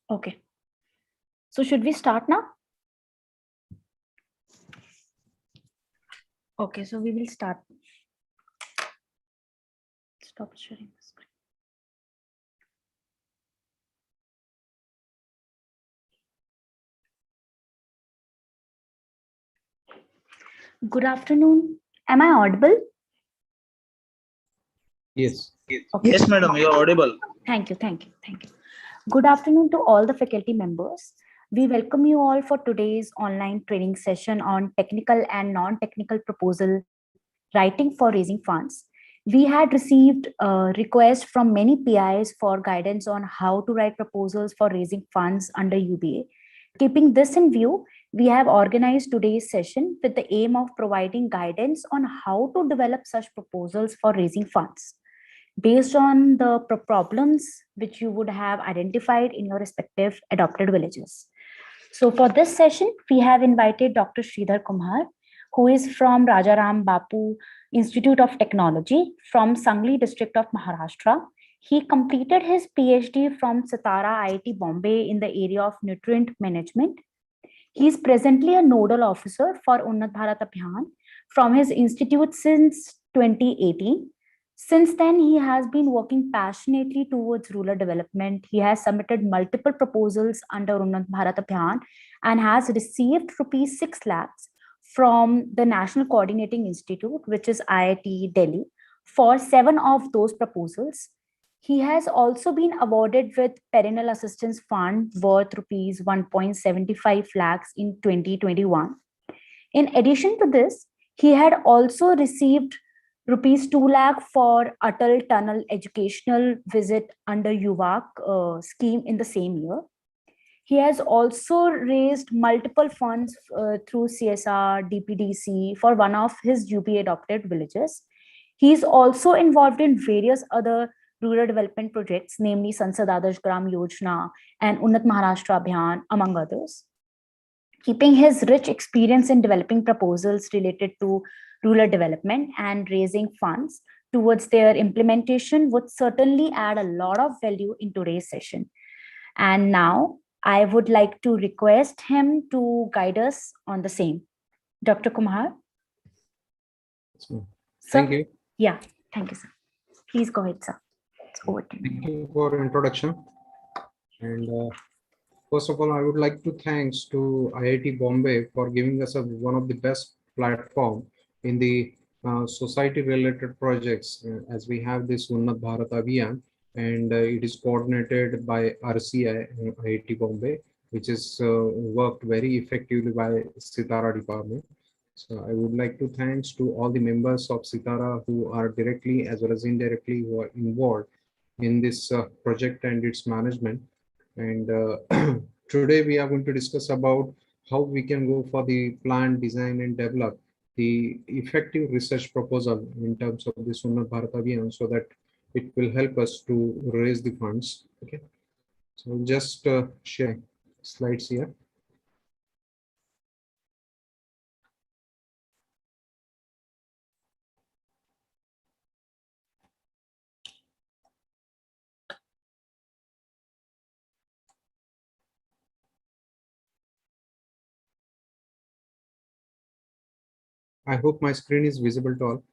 Okay. So should we start now? Okay, so we will start. Stop sharing the screen. Good afternoon. Am I audible? Yes. Okay. Yes, madam, you are audible. Thank you. Good afternoon to all the faculty members. We welcome you all for today's online training session on technical and non-technical proposal writing for raising funds. We had received requests from many PIs for guidance on how to write proposals for raising funds under UBA. Keeping this in view, we have organized today's session with the aim of providing guidance on how to develop such proposals for raising funds based on the problems which you would have identified in your respective adopted villages. So for this session, we have invited Dr. Sridhar Kumar, who is from Rajaram Bapu Institute of Technology from Sangli district of Maharashtra. He completed his PhD from Sitara IIT Bombay in the area of nutrient management. He is presently a nodal officer for Unnat Bharat Abhiyan from his institute since 2018. Since then, he has been working passionately towards rural development. He has submitted multiple proposals under Unnat Bharat Abhiyan and has received rupees 6 lakhs from the National Coordinating Institute, which is IIT Delhi, for 7 of those proposals. He has also been awarded with Perennial Assistance Fund worth rupees 1.75 lakhs in 2021. In addition to this, he had also received rupees 2 lakh for Atal Tunnel educational visit under UVAC scheme in the same year. He has also raised multiple funds through CSR, DPDC for one of his UBA adopted villages. He is also involved in various other rural development projects, namely Sansad Adarsh Gram Yojana and Unnat Maharashtra Abhiyan, among others. Keeping his rich experience in developing proposals related to rural development and raising funds towards their implementation would certainly add a lot of value in today's session. And now I would like to request him to guide us on the same. Dr. Kumar? Thank you. Yeah, thank you, sir. Please go ahead, sir. It's over to you. Thank you for introduction. And first of all, I would like to thanks to IIT Bombay for giving us one of the best platform in the society related projects, as we have this Unnat Bharat Abhiyan, and it is coordinated by RCI IIT Bombay, which is worked very effectively by Sitara department. So I would like to thanks to all the members of Sitara who are directly as well as indirectly who are involved in this project and its management. And today we are going to discuss about how we can go for the plan, design and develop the effective research proposal in terms of this Unnat Bharat Abhiyan, so that it will help us to raise the funds. Okay, so just share slides here. I hope my screen is visible to all.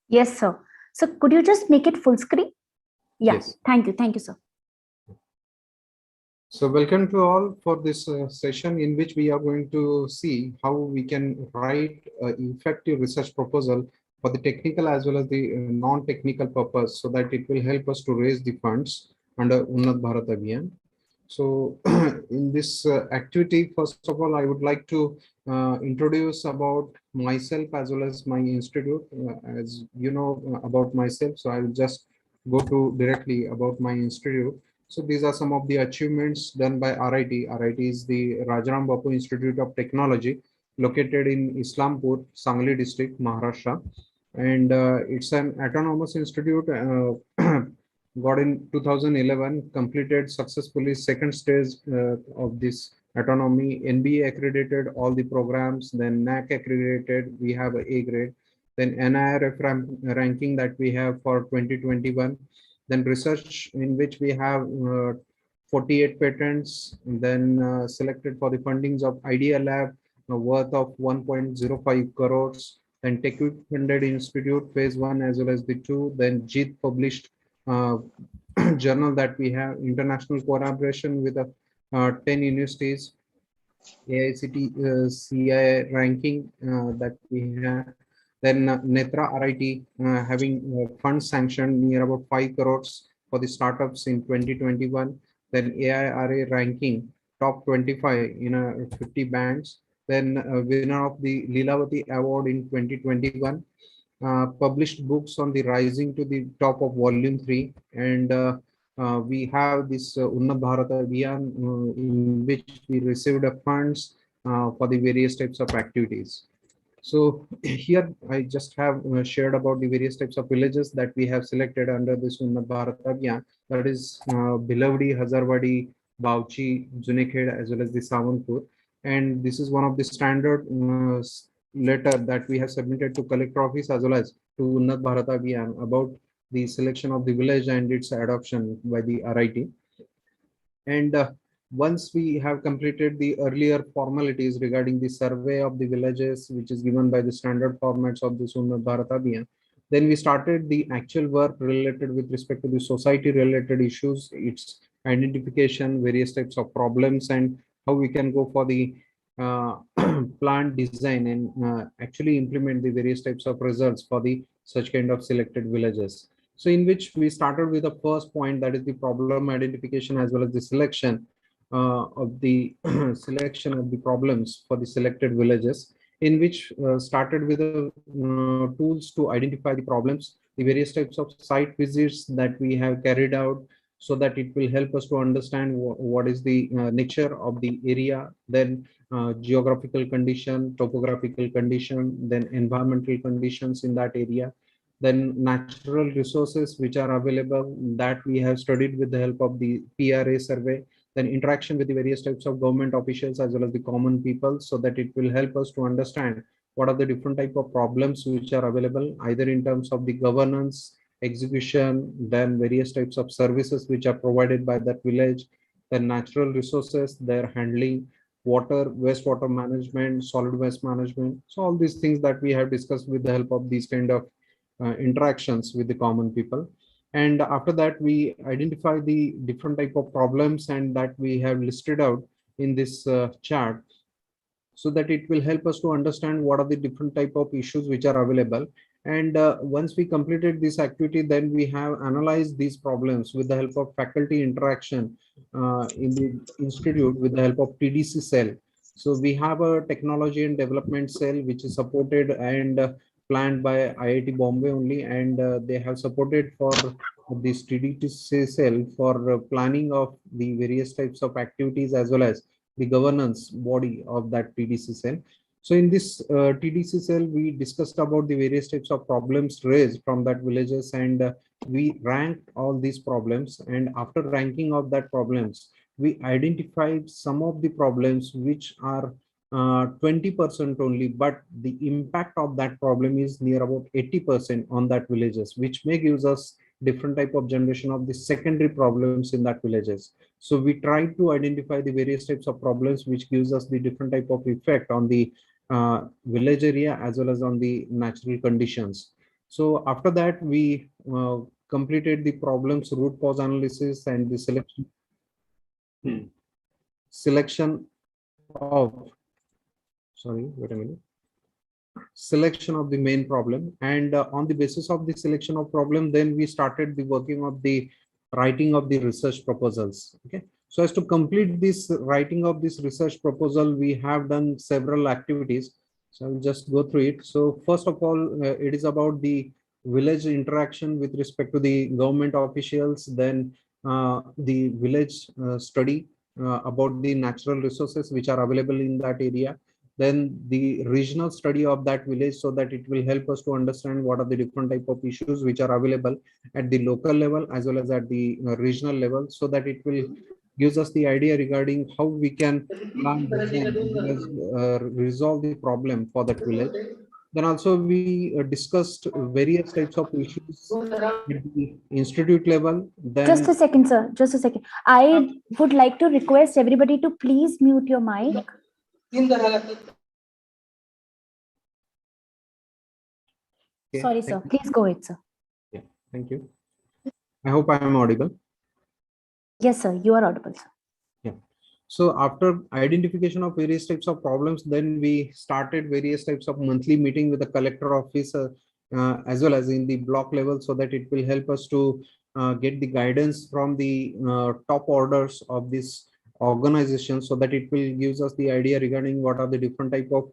Yes, sir. So could you just make it full screen? Yeah, Yes. Thank you, sir. So welcome to all for this session in which we are going to see how we can write an effective research proposal for the technical as well as the non-technical purpose, so that it will help us to raise the funds under Unnat Bharat Abhiyan. So in this activity, first of all, I would like to introduce about myself as well as my institute. As you know about myself, so I will just go to directly about my institute. So these are some of the achievements done by RIT. RIT is the Rajaram Bapu Institute of Technology, located in Islampur, Sangli district, Maharashtra. And it's an autonomous institute, got in 2011, completed successfully second stage of this autonomy, NBA accredited all the programs, then NAC accredited, we have a A grade, then NIRF ranking that we have for 2021, then research in which we have 48 patents, then selected for the fundings of Idea Lab, worth of 1.05 crores, then Tech Funded Institute phase 1 as well as the 2, then JIT published uh, journal that we have, international collaboration with 10 universities, AICT CI ranking that we have. Then Netra RIT having funds sanctioned near about 5 crores for the startups in 2021. Then AIRA ranking top 25 in 50 bands. Then winner of the Lilavati Award in 2021. Published books on the rising to the top of volume 3, and we have this Unnat Bharat Abhiyan in which we received funds for the various types of activities. So here I just have shared about the various types of villages that we have selected under this Unnat Bharat Abhiyan, that is Bilavdi, Hazarwadi, Bauchi, Junekhed as well as the Savanpur, and this is one of the standard letter that we have submitted to collector office as well as to Unnat Bharat Abhiyan about the selection of the village and its adoption by the RIT. And once we have completed the earlier formalities regarding the survey of the villages, which is given by the standard formats of the Unnat Bharat Abhiyan, then we started the actual work related with respect to the society related issues, its identification, various types of problems, and how we can go for the uh, plant design and actually implement the various types of results for the such kind of selected villages. So in which we started with the first point, that is the problem identification as well as the selection of the selection of the problems for the selected villages, in which started with tools to identify the problems, the various types of site visits that we have carried out, so that it will help us to understand what is the nature of the area, then geographical condition, topographical condition, then environmental conditions in that area, then natural resources which are available that we have studied with the help of the PRA survey, then interaction with the various types of government officials as well as the common people, so that it will help us to understand what are the different type of problems which are available either in terms of the governance, execution, then various types of services which are provided by that village, then natural resources, their handling, water, wastewater management, solid waste management. So all these things that we have discussed with the help of these kind of interactions with the common people. And after that, we identify the different type of problems and that we have listed out in this chart, so that it will help us to understand what are the different type of issues which are available. And once we completed this activity, then we have analyzed these problems with the help of faculty interaction in the institute with the help of TDC cell. So we have a technology and development cell which is supported and planned by IIT Bombay only, and they have supported for this TDC cell for planning of the various types of activities as well as the governance body of that TDC cell. So in this TDC cell, we discussed about the various types of problems raised from that villages, and we ranked all these problems. And after ranking of that problems, we identified some of the problems which are 20% only, but the impact of that problem is near about 80% on that villages, which may gives us different type of generation of the secondary problems in that villages. So we try to identify the various types of problems which gives us the different type of effect on the village area as well as on the natural conditions. So after that, we completed the problems root cause analysis and the selection of, sorry, wait a minute, selection of the main problem. And on the basis of the selection of problem, then we started the working of the writing of the research proposals. Okay, so as to complete this writing of this research proposal, we have done several activities. So I'll just go through it. So first of all, it is about the village interaction with respect to the government officials, then the village study about the natural resources which are available in that area, then the regional study of that village, so that it will help us to understand what are the different type of issues which are available at the local level as well as at the regional level, so that it will gives us the idea regarding how we can plan, design, as well as resolve the problem for that village. Then also we discussed various types of issues at the institute level. Just Then a second, sir. Just a second. I would like to request everybody to please mute your mic. okay, Sorry, thank sir. you. Please go ahead, sir. Yeah, thank you. I hope I am audible. Yes, sir. You are audible, sir. Yeah. So after identification of various types of problems, then we started various types of monthly meeting with the collector office, as well as in the block level, so that it will help us to get the guidance from the top orders of this organization, so that it will gives us the idea regarding what are the different type of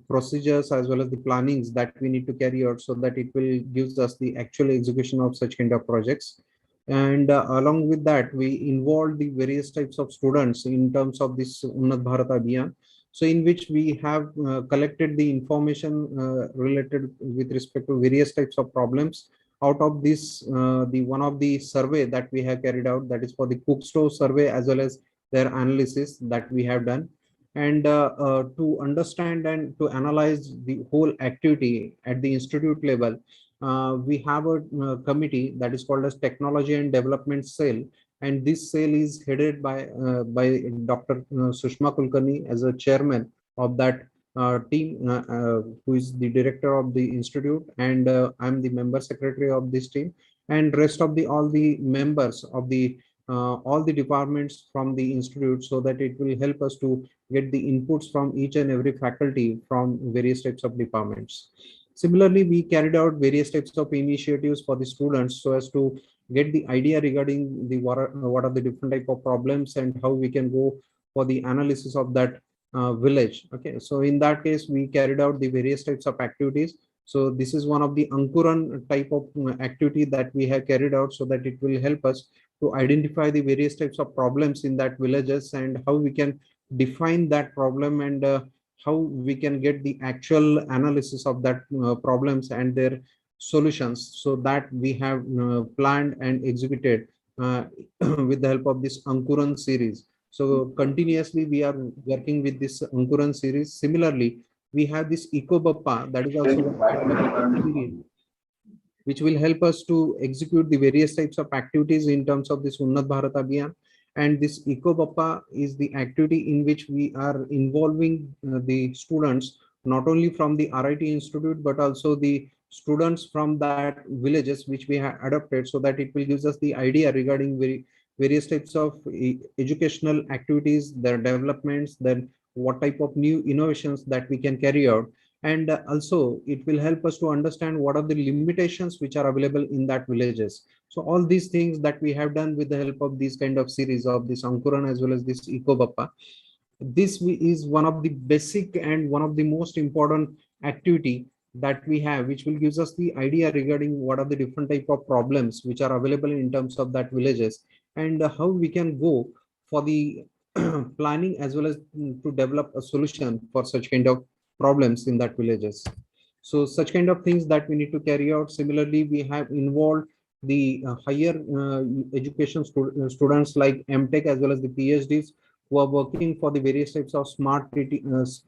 procedures as well as the plannings that we need to carry out, so that it will gives us the actual execution of such kind of projects. And along with that, we involved the various types of students in terms of this Unnat Bharat Abhiyan. So in which we have collected the information related with respect to various types of problems. Out of this, the one of the survey that we have carried out, that is for the cook stove survey, as well as their analysis that we have done. And to understand and to analyze the whole activity at the institute level, we have a committee that is called as Technology and Development Cell, and this cell is headed by Dr. Sushma Kulkarni as a chairman of that team, who is the director of the institute, and I'm the member secretary of this team, and rest of the all the members of the all the departments from the institute, so that it will help us to get the inputs from each and every faculty from various types of departments. Similarly, we carried out various types of initiatives for the students, so as to get the idea regarding the what are the different type of problems and how we can go for the analysis of that village. Okay, so in that case, we carried out the various types of activities. So this is one of the Ankuran type of activity that we have carried out, so that it will help us to identify the various types of problems in that villages and how we can define that problem, and how we can get the actual analysis of that problems and their solutions, so that we have planned and executed uh, with the help of this Ankuran series. So continuously we are working with this Ankuran series. Similarly, we have this EcoBappa, that is also one kind of series which will help us to execute the various types of activities in terms of this Unnat Bharat Abhiyan. And this EcoBappa is the activity in which we are involving the students, not only from the RIT Institute, but also the students from that villages which we have adopted, so that it will gives us the idea regarding various types of educational activities, their developments, then what type of new innovations that we can carry out. And also it will help us to understand what are the limitations which are available in that villages. So all these things that we have done with the help of these kind of series of this Ankuran as well as this EcoBappa, this is one of the basic and one of the most important activity that we have, which will gives us the idea regarding what are the different type of problems which are available in terms of that villages, and how we can go for the planning as well as to develop a solution for such kind of problems in that villages. So such kind of things that we need to carry out. Similarly, we have involved the higher education students like MTech as well as the PhDs, who are working for the various types of smart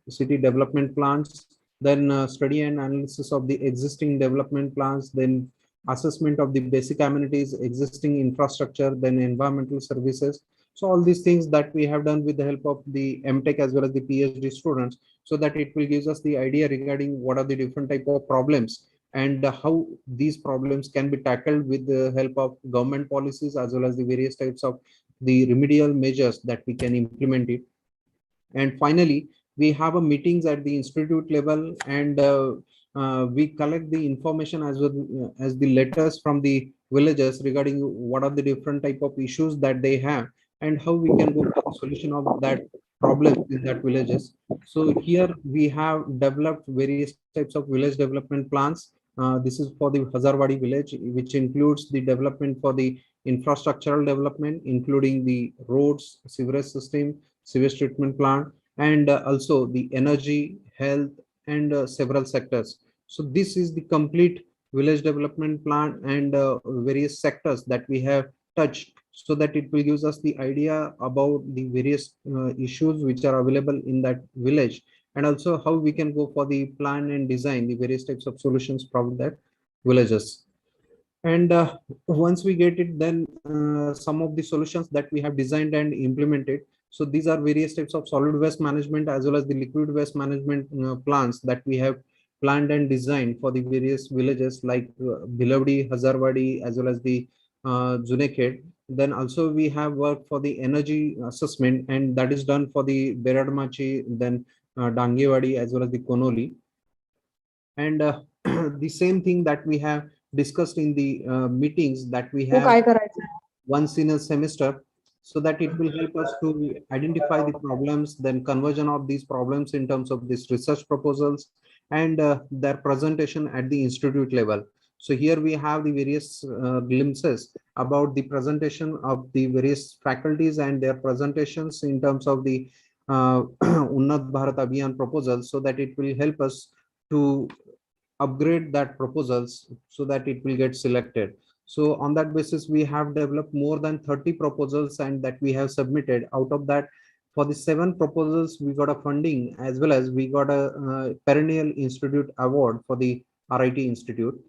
city development plans, then study and analysis of the existing development plans, then assessment of the basic amenities, existing infrastructure, then environmental services. So all these things that we have done with the help of the MTech as well as the PhD students, so that it will gives us the idea regarding what are the different type of problems, and how these problems can be tackled with the help of government policies as well as the various types of the remedial measures that we can implement it. And finally, we have a meetings at the institute level, and we collect the information as well as the letters from the villagers regarding what are the different type of issues that they have, and how we can go for the solution of that problems in that villages. So here we have developed various types of village development plans. This is for the Hazarwadi village, which includes the development for the infrastructural development, including the roads, sewerage system, sewage treatment plant, and also the energy, health, and several sectors. So this is the complete village development plan, and various sectors that we have touched so that it will gives us the idea about the various issues which are available in that village, and also how we can go for the plan and design the various types of solutions from that villages. And once we get it, then some of the solutions that we have designed and implemented. So these are various types of solid waste management as well as the liquid waste management plans that we have planned and designed for the various villages like Bhilavdi, Hazarwadi, as well as the Junekhed. Then also we have worked for the energy assessment, and that is done for the Beradmachi, then Dangewadi, as well as the Konoli. And the same thing that we have discussed in the meetings that we वो have काय करायचं once in a semester, so that it will help us to identify the problems, then conversion of these problems in terms of these research proposals, and their presentation at the institute level. So here we have the various glimpses about the presentation of the various faculties and their presentations in terms of the Unnat Bharat Abhiyan proposals, so that it will help us to upgrade that proposals so that it will get selected. So on that basis, we have developed more than 30 proposals and that we have submitted. Out of that, for the 7 proposals, we got a funding, as well as we got a perennial institute award for the RIT Institute.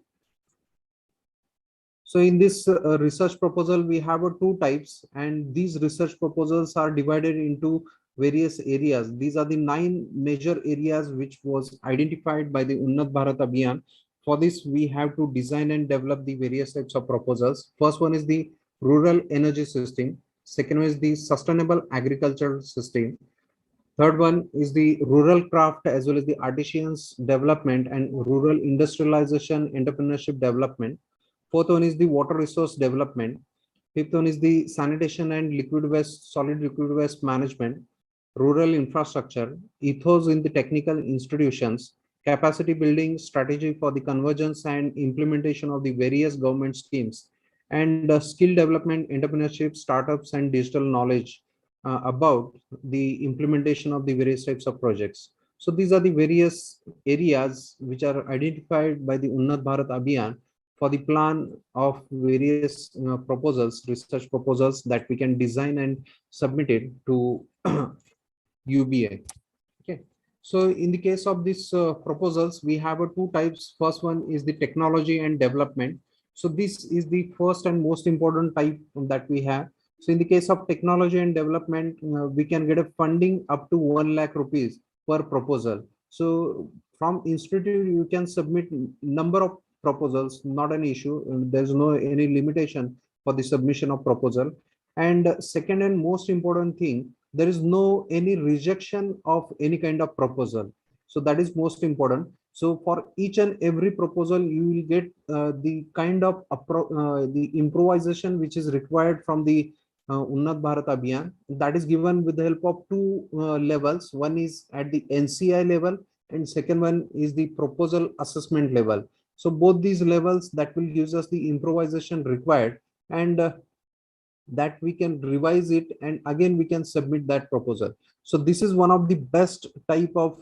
So in this research proposal, we have two types, and these research proposals are divided into various areas. These are the 9 major areas which was identified by the Unnat Bharat Abhiyan. For this, we have to design and develop the various types of proposals. First one is the rural energy system. Second one is the sustainable agricultural system. Third one is the rural craft as well as the artisans development and rural industrialization entrepreneurship development. Fourth one is the water resource development. Fifth one is the sanitation and liquid waste, solid liquid waste management, rural infrastructure, ethos in the technical institutions, capacity building strategy for the convergence and implementation of the various government schemes, and skill development, entrepreneurship, startups, and digital knowledge about the implementation of the various types of projects. So these are the various areas which are identified by the Unnat Bharat Abhiyan for the plan of various proposals, research proposals that we can design and submit it to UBA. Okay. So in the case of these proposals, we have two types. First one is the technology and development. So this is the first and most important type that we have. So in the case of technology and development, we can get a funding up to 1 lakh rupees per proposal. So from institute, you can submit number of proposals, not an issue. There's no any limitation for the submission of proposal. And second and most important thing, there is no any rejection of any kind of proposal. So that is most important. So for each and every proposal, you will get the kind of the improvisation which is required from the Unnat Bharat Abhiyan. That is given with the help of two levels. One is at the NCI level, and second one is the proposal assessment level. So both these levels that will gives us the improvisation required, and that we can revise it, and again we can submit that proposal. So this is one of the best type of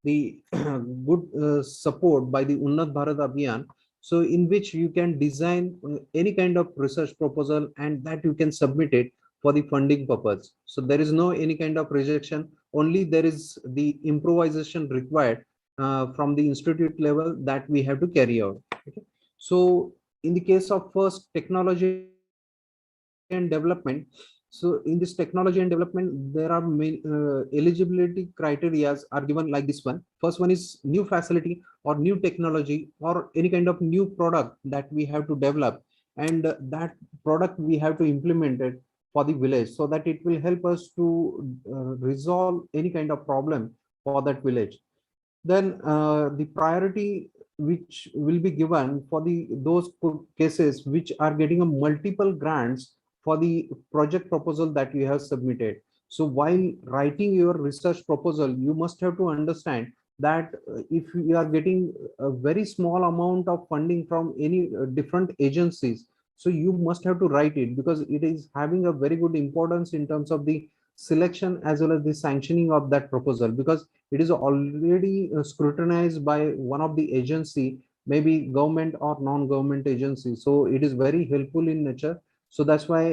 the good support by the Unnat Bharat Abhiyan. So in which you can design any kind of research proposal, and that you can submit it for the funding purpose. So there is no any kind of rejection, only there is the improvisation required from the institute level that we have to carry out. Okay. So in the case of first technology and development, so in this technology and development, there are many eligibility criteria are given like this one. First one is new facility or new technology or any kind of new product that we have to develop, and that product we have to implement it for the village, so that it will help us to resolve any kind of problem for that village. Then the priority which will be given for the those cases which are getting a multiple grants for the project proposal that you have submitted. So while writing your research proposal, you must have to understand that if you are getting a very small amount of funding from any different agencies, so you must have to write it, because it is having a very good importance in terms of the selection as well as the sanctioning of that proposal, because it is already scrutinized by one of the agency, maybe government or non-government agency. So it is very helpful in nature. So that's why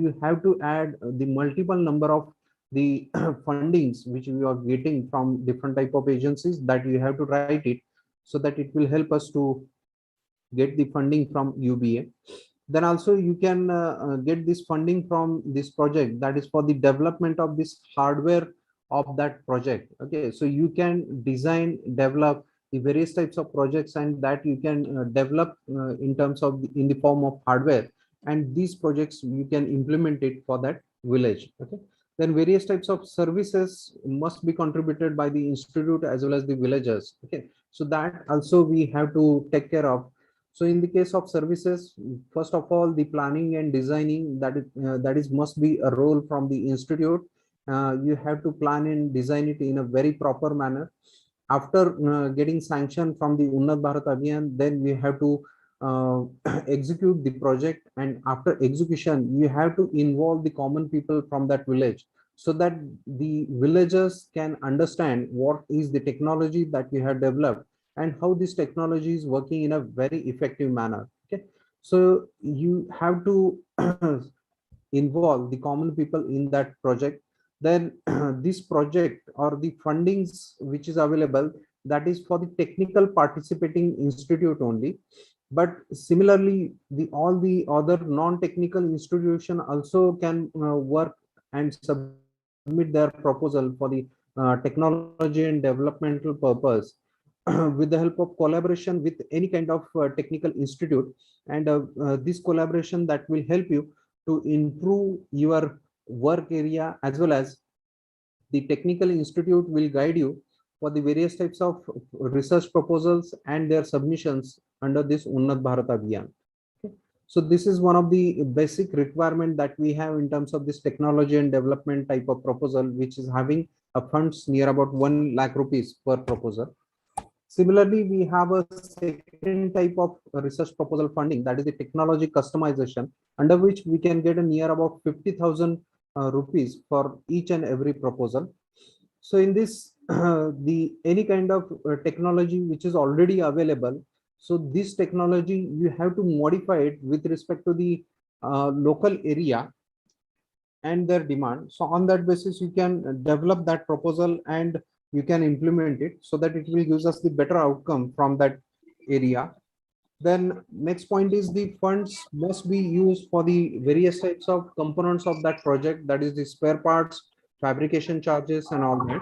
you have to add the multiple number of the fundings which you are getting from different type of agencies, that you have to write it, so that it will help us to get the funding from UBA. Then also you can get this funding from this project, that is for the development of this hardware of that project. Okay, so you can design, develop the various types of projects, and that you can develop in terms of in the form of hardware, and these projects you can implement it for that village. Okay, then various types of services must be contributed by the institute as well as the villagers. Okay, so that also we have to take care of. So in the case of services, first of all, the planning and designing, that is must be a role from the institute. You have to plan and design it in a very proper manner. After getting sanction from the Unnat Bharat Abhiyan, then we have to uh, execute the project, and after execution, you have to involve the common people from that village, so that the villagers can understand what is the technology that we have developed, and how this technology is working in a very effective manner. Okay, so you have to involve the common people in that project. Then this project or the fundings which is available, that is for the technical participating institute only. But similarly, the all the other non-technical institution also can work and submit their proposal for the technology and developmental purpose with the help of collaboration with any kind of technical institute. And this collaboration that will help you to improve your work area, as well as the technical institute will guide you for the various types of research proposals and their submissions under this Unnat Bharat Abhiyan. Okay. So this is one of the basic requirement that we have in terms of this technology and development type of proposal, which is having a funds near about 1 lakh rupees per proposal. Similarly, we have a second type of research proposal funding, that is the technology customization, under which we can get a near about 50,000 rupees for each and every proposal. So in this, the any kind of technology which is already available, so this technology you have to modify it with respect to the local area and their demand. So on that basis, you can develop that proposal and you can implement it, so that it will give us the better outcome from that area. Then next point is the funds must be used for the various types of components of that project, that is the spare parts, fabrication charges and all that.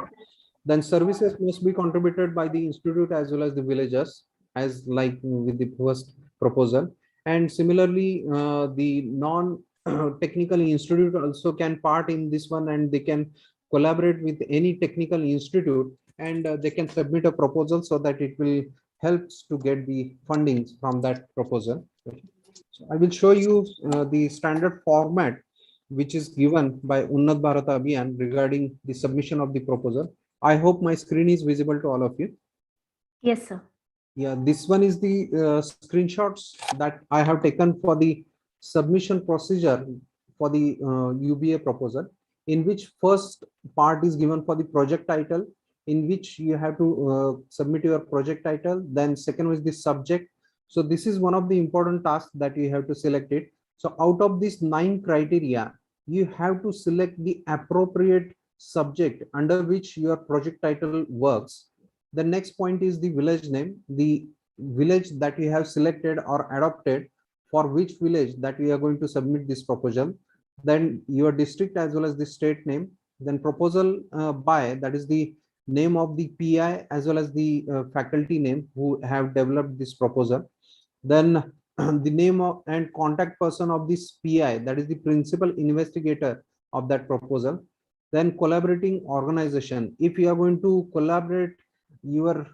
Then services must be contributed by the institute as well as the villagers, as like with the first proposal. And similarly, the non technical institute also can part in this one, and they can collaborate with any technical institute, and they can submit a proposal, so that it will helps to get the fundings from that proposal. So I will show you the standard format which is given by Unnat Bharat Abhiyan regarding the submission of the proposal. I hope my screen is visible to all of you. Yes, sir. Yeah, this one is the screenshots that I have taken for the submission procedure for the UBA proposal, in which first part is given for the project title, in which you have to submit your project title. Then second was the subject. So this is one of the important tasks that you have to select it. So out of these 9 criteria, you have to select the appropriate subject under which your project title works. The next point is the village name, the village that we have selected or adopted, for which village that we are going to submit this proposal. Then your district as well as the state name. Then proposal by, that is the name of the PI as well as the faculty name who have developed this proposal. Then the name of and contact person of this PI, that is the principal investigator of that proposal. Then collaborating organization. If you are going to collaborate your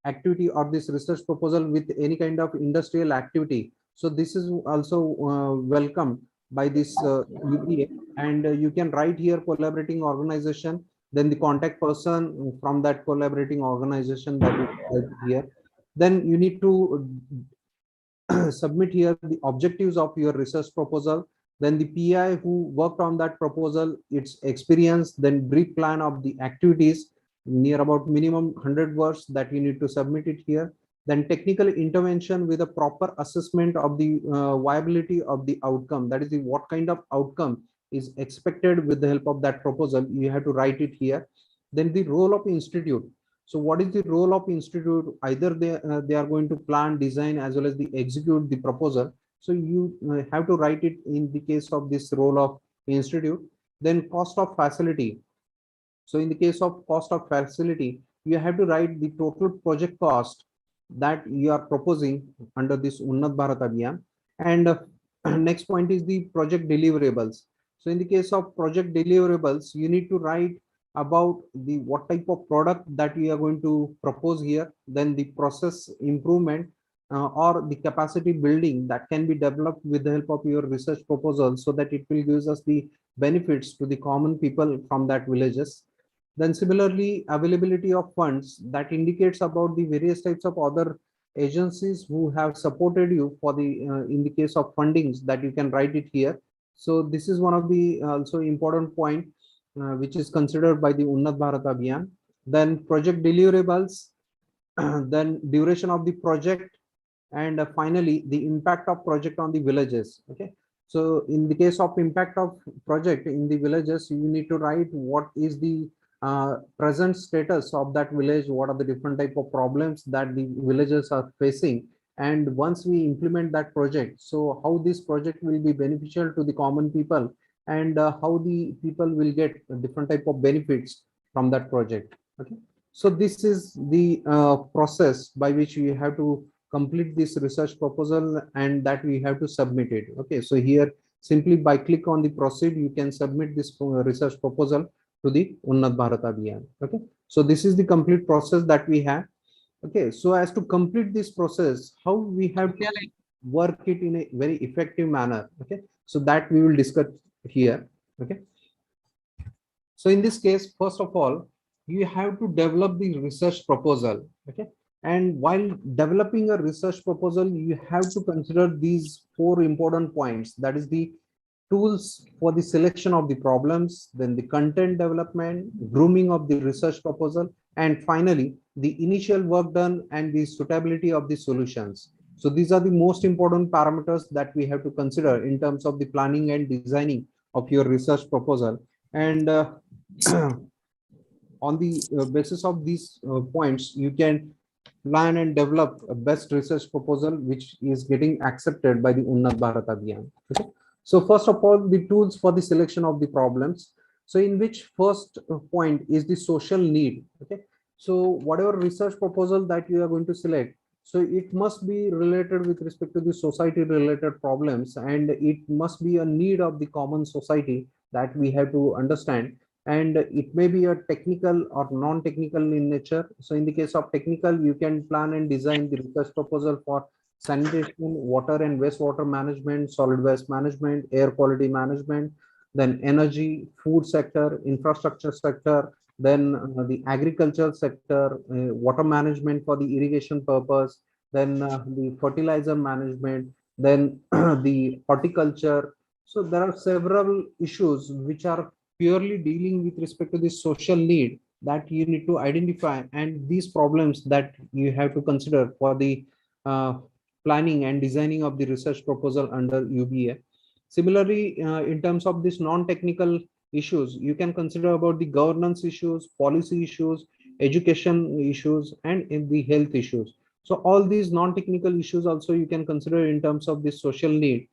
activity or this research proposal with any kind of industrial activity, so this is also welcome by this UBA, and you can write here collaborating organization, then the contact person from that collaborating organization, that is here. Then you need to submit here the objectives of your research proposal, then the PI who worked on that proposal, its experience, then brief plan of the activities near about minimum 100 words that you need to submit it here. Then technical intervention with a proper assessment of the viability of the outcome. That is the what kind of outcome is expected with the help of that proposal. You have to write it here. Then the role of institute. So what is the role of institute? Either they are going to plan, design, as well as the execute the proposal. So you have to write it in the case of this role of institute. Then cost of facility. So in the case of cost of facility, you have to write the total project cost that you are proposing under this Unnat Bharat Abhiyan. And next point is the project deliverables. So in the case of project deliverables, you need to write about the what type of product that you are going to propose here, then the process improvement or the capacity building that can be developed with the help of your research proposal, so that it will give us the benefits to the common people from that villages. Then similarly, availability of funds that indicates about the various types of other agencies who have supported you for the in the case of fundings, that you can write it here. So this is one of the also important point which is considered by the Unnat Bharat Abhiyan. Then project deliverables, then duration of the project, and finally the impact of project on the villages. Okay, so in the case of impact of project in the villages, you need to write what is the present status of that village, what are the different type of problems that the villagers are facing, and once we implement that project, so how this project will be beneficial to the common people, and how the people will get different type of benefits from that project. Okay, so this is the process by which you have to complete this research proposal, and that we have to submit it. Okay, so here simply by click on the proceed, you can submit this research proposal to the Unnat Bharat Abhiyan. Okay, so this is the complete process that we have. Okay, so as to complete this process, how we have to work it in a very effective manner. Okay, so that we will discuss here. Okay, so in this case, first of all, you have to develop the research proposal. Okay, and while developing a research proposal, you have to consider these four important points. That is the tools for the selection of the problems, then the content development, grooming of the research proposal, and finally the initial work done and the suitability of the solutions. So these are the most important parameters that we have to consider in terms of the planning and designing of your research proposal. And on the basis of these points, you can plan and develop a best research proposal which is getting accepted by the Unnat Bharat Abhiyan. Okay? So first of all, the tools for the selection of the problems. So in which first point is the social need. Okay, so whatever research proposal that you are going to select, so it must be related with respect to the society related problems, and it must be a need of the common society that we have to understand. And it may be a technical or non-technical in nature. So in the case of technical, you can plan and design the research proposal for sanitation, water and wastewater management, solid waste management, air quality management, then energy, food sector, infrastructure sector, then the agriculture sector, water management for the irrigation purpose, then the fertilizer management, then the horticulture. So there are several issues which are purely dealing with respect to the social need that you need to identify, and these problems that you have to consider for the uh, planning and designing of the research proposal under UBA. Similarly, in terms of this non-technical issues, you can consider about the governance issues, policy issues, education issues, and in the health issues. So all these non-technical issues also you can consider in terms of this social need,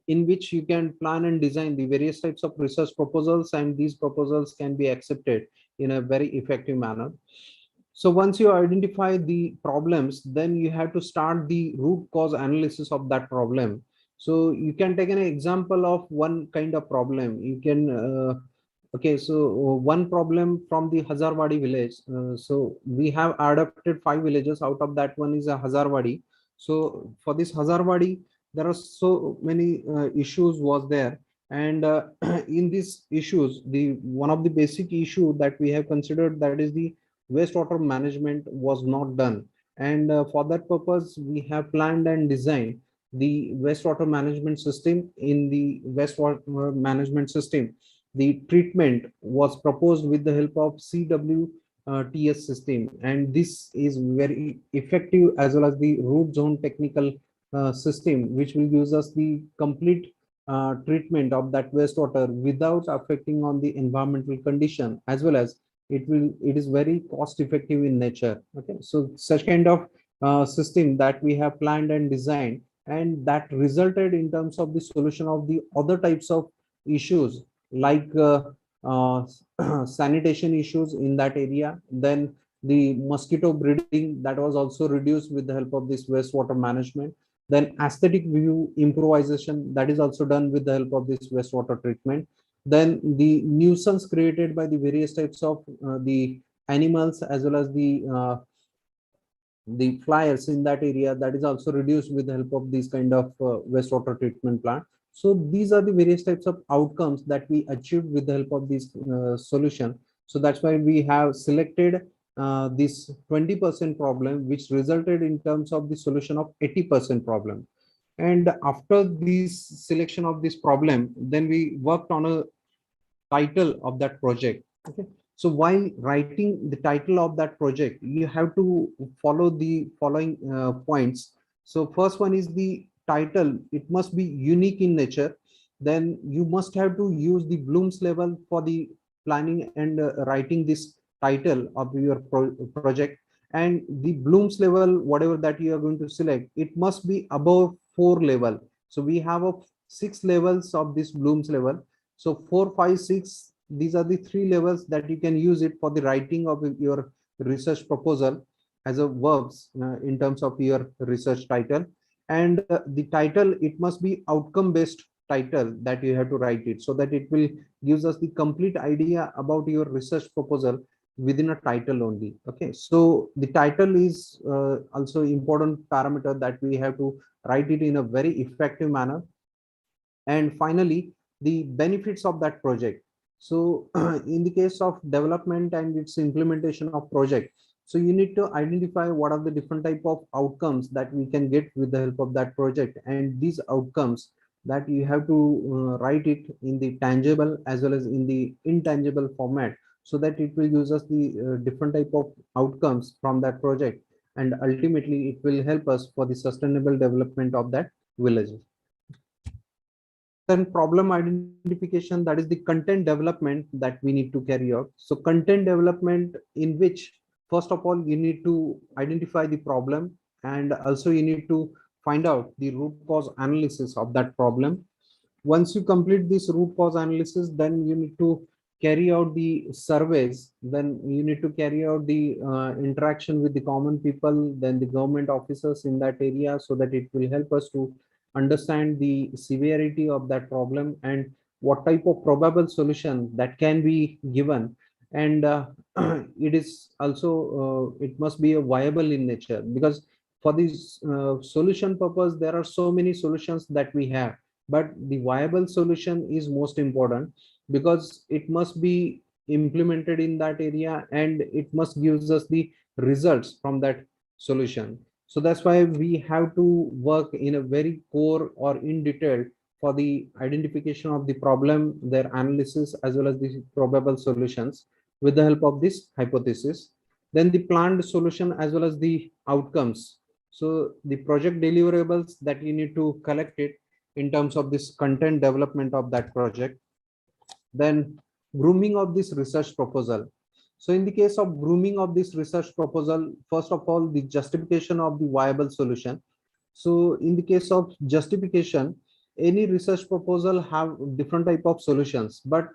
in which you can plan and design the various types of research proposals, and these proposals can be accepted in a very effective manner. So once you identify the problems, then you have to start the root cause analysis of that problem. So you can take an example of one kind of problem. You can okay, so one problem from the Hazarwadi village. So we have adopted 5 villages. Out of that, one is a Hazarwadi. So for this Hazarwadi, there are so many issues was there, and in these issues, the one of the basic issue that we have considered, that is the wastewater management was not done. And for that purpose, we have planned and designed the wastewater management system. In the wastewater management system, the treatment was proposed with the help of CW TS system, and this is very effective as well as the root zone technical system, which will use us the complete treatment of that wastewater without affecting on the environmental condition, as well as it is very cost effective in nature. Okay, so such kind of system that we have planned and designed, and that resulted in terms of the solution of the other types of issues like uh, sanitation issues in that area. Then the mosquito breeding, that was also reduced with the help of this wastewater management. Then aesthetic view improvisation, that is also done with the help of this wastewater treatment. Then the nuisance created by the various types of the animals as well as the flyers in that area, that is also reduced with the help of these kind of wastewater treatment plant. So these are the various types of outcomes that we achieved with the help of this solution. So that's why we have selected this 20% problem, which resulted in terms of the solution of 80% problem. And after this selection of this problem, then we worked on a title of that project. Okay, so while writing the title of that project, you have to follow the following points. So first one is the title, it must be unique in nature. Then you must have to use the Bloom's level for the planning and writing this title of your project. And the Bloom's level, whatever that you are going to select, it must be above 4 level. So we have a 6 levels of this Bloom's level. So 4, 5, 6, these are the 3 levels that you can use it for the writing of your research proposal as a verbs in terms of your research title. And the title, it must be outcome based title that you have to write it, so that it will gives us the complete idea about your research proposal within a title only. Okay, so the title is also important parameter that we have to write it in a very effective manner. And finally, the benefits of that project. So in the case of development and its implementation of project, so you need to identify what are the different type of outcomes that we can get with the help of that project. And these outcomes that you have to write it in the tangible as well as in the intangible format, so that it will use us the different type of outcomes from that project, and ultimately it will help us for the sustainable development of that village. Then problem identification, that is the content development that we need to carry out. So content development, in which first of all you need to identify the problem, and also you need to find out the root cause analysis of that problem. Once you complete this root cause analysis, then you need to carry out the surveys. Then you need to carry out the interaction with the common people, then the government officers in that area, so that it will help us to understand the severity of that problem and what type of probable solution that can be given. And it is also it must be a viable in nature, because for this solution purpose there are so many solutions that we have, but the viable solution is most important, because it must be implemented in that area and it must gives us the results from that solution. So that's why we have to work in a very core or in detail for the identification of the problem, their analysis, as well as the probable solutions with the help of this hypothesis. Then the planned solution as well as the outcomes. So the project deliverables that you need to collect it in terms of this content development of that project. Then grooming of this research proposal. So in the case of grooming of this research proposal, first of all, the justification of the viable solution. So in the case of justification, any research proposal have different type of solutions, but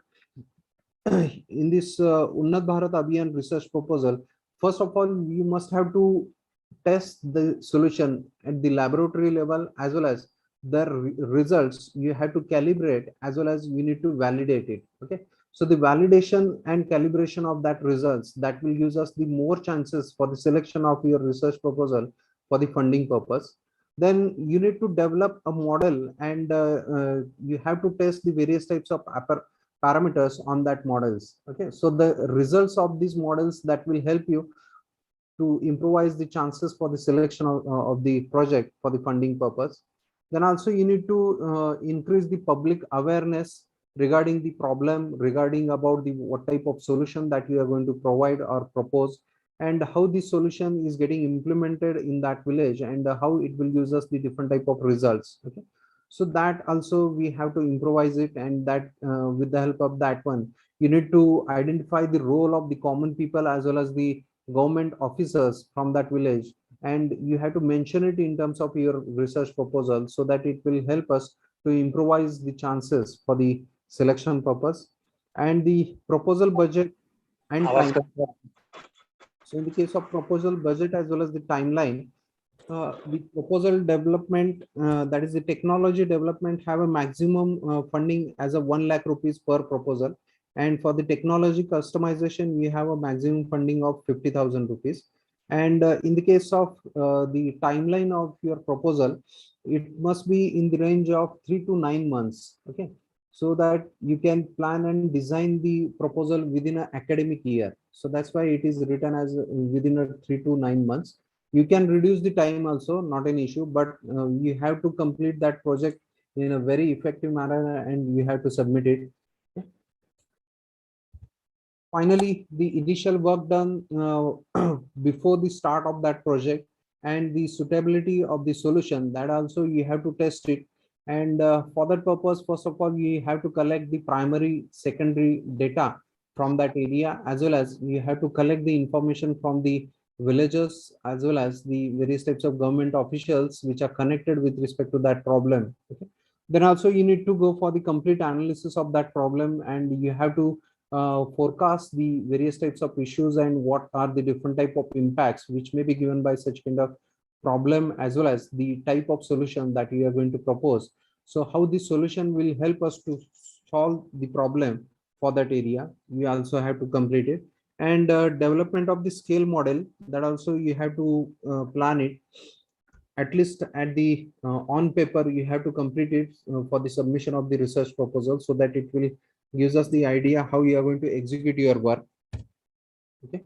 in this Unnat Bharat Abhiyan research proposal, first of all, you must have to test the solution at the laboratory level, as well as the results you have to calibrate, as well as you need to validate it. Okay, so the validation and calibration of that results, that will use us the more chances for the selection of your research proposal for the funding purpose. Then you need to develop a model, and you have to test the various types of parameters on that models. Okay, so the results of these models that will help you to improvise the chances for the selection of the project for the funding purpose. Then also you need to increase the public awareness regarding the problem, regarding about the what type of solution that you are going to provide or propose, and how the solution is getting implemented in that village, and how it will use us the different type of results. Okay, so that also we have to improvise it, and that with the help of that one, you need to identify the role of the common people as well as the government officers from that village, and you have to mention it in terms of your research proposal, so that it will help us to improvise the chances for the selection purpose. And the proposal budget and आवाज time. So in the case of proposal budget as well as the timeline, the proposal development, that is the technology development, have a maximum funding as a 1 lakh rupees per proposal. And for the technology customization, we have a maximum funding of 50,000 rupees. And in the case of the timeline of your proposal, it must be in the range of 3 to 9 months. Okay, so that you can plan and design the proposal within an academic year. So that's why it is written as within a 3 to 9 months. You can reduce the time also, not an issue, but you have to complete that project in a very effective manner, and you have to submit it. Finally, the initial work done before the start of that project, and the suitability of the solution, that also you have to test it. And for that purpose, first of all, you have to collect the primary secondary data from that area, as well as you have to collect the information from the villagers as well as the various types of government officials which are connected with respect to that problem. Okay, then also you need to go for the complete analysis of that problem, and you have to forecast the various types of issues and what are the different type of impacts which may be given by such kind of problem, as well as the type of solution that you are going to propose. So how the solution will help us to solve the problem for that area, we also have to complete it. And development of the scale model, that also you have to plan it, at least at the on paper you have to complete it for the submission of the research proposal, so that it will gives us the idea how you are going to execute your work. Okay,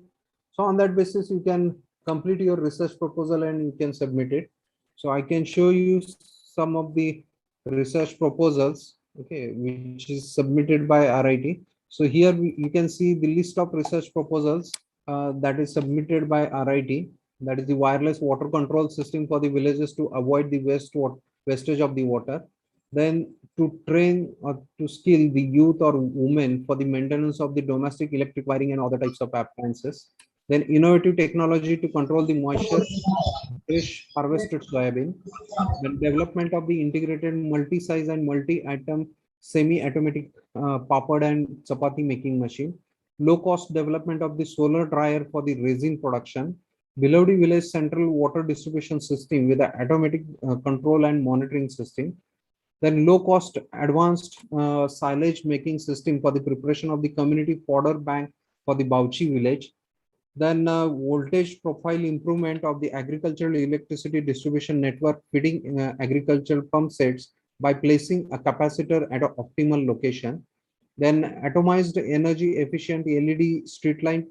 so on that basis you can complete your research proposal and you can submit it. So I can show you some of the research proposals, okay, which is submitted by RIT. So here you can see the list of research proposals that is submitted by RIT. That is the wireless water control system for the villages to avoid the wastage of the water. Then to train or to skill the youth or women for the maintenance of the domestic electric wiring and other types of appliances. Then innovative technology to control the moisture, fresh harvested soybean. Then development of the integrated multi-size and multi-item semi-automatic papad and chapati making machine. Low cost development of the solar dryer for the resin production. Beloved village central water distribution system with the automatic control and monitoring system. Then low cost advanced silage making system for the preparation of the community fodder bank for the Bauchi village. Then voltage profile improvement of the agricultural electricity distribution network feeding agricultural pump sets by placing a capacitor at an optimal location. Then atomized energy efficient LED street light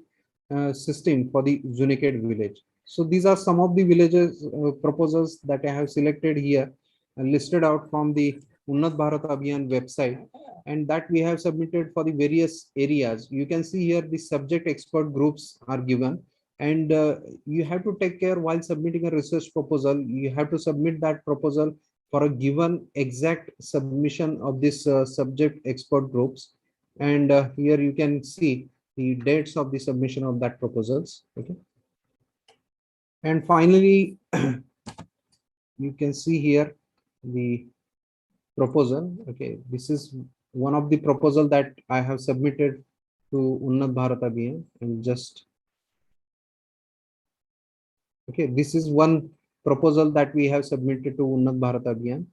system for the Zuniket village. So these are some of the villages proposals that I have selected here and listed out from the Unnat Bharat Abhiyan website, and that we have submitted for the various areas. You can see here the subject expert groups are given, and you have to take care while submitting a research proposal. You have to submit that proposal for a given exact submission of this subject expert groups. And here you can see the dates of the submission of that proposals. Okay, and finally you can see here the proposal. Okay, this is one of the proposal that I have submitted to Unnat Bharat Abhiyan, and just okay, this is one proposal that we have submitted to Unnat Bharat Abhiyan.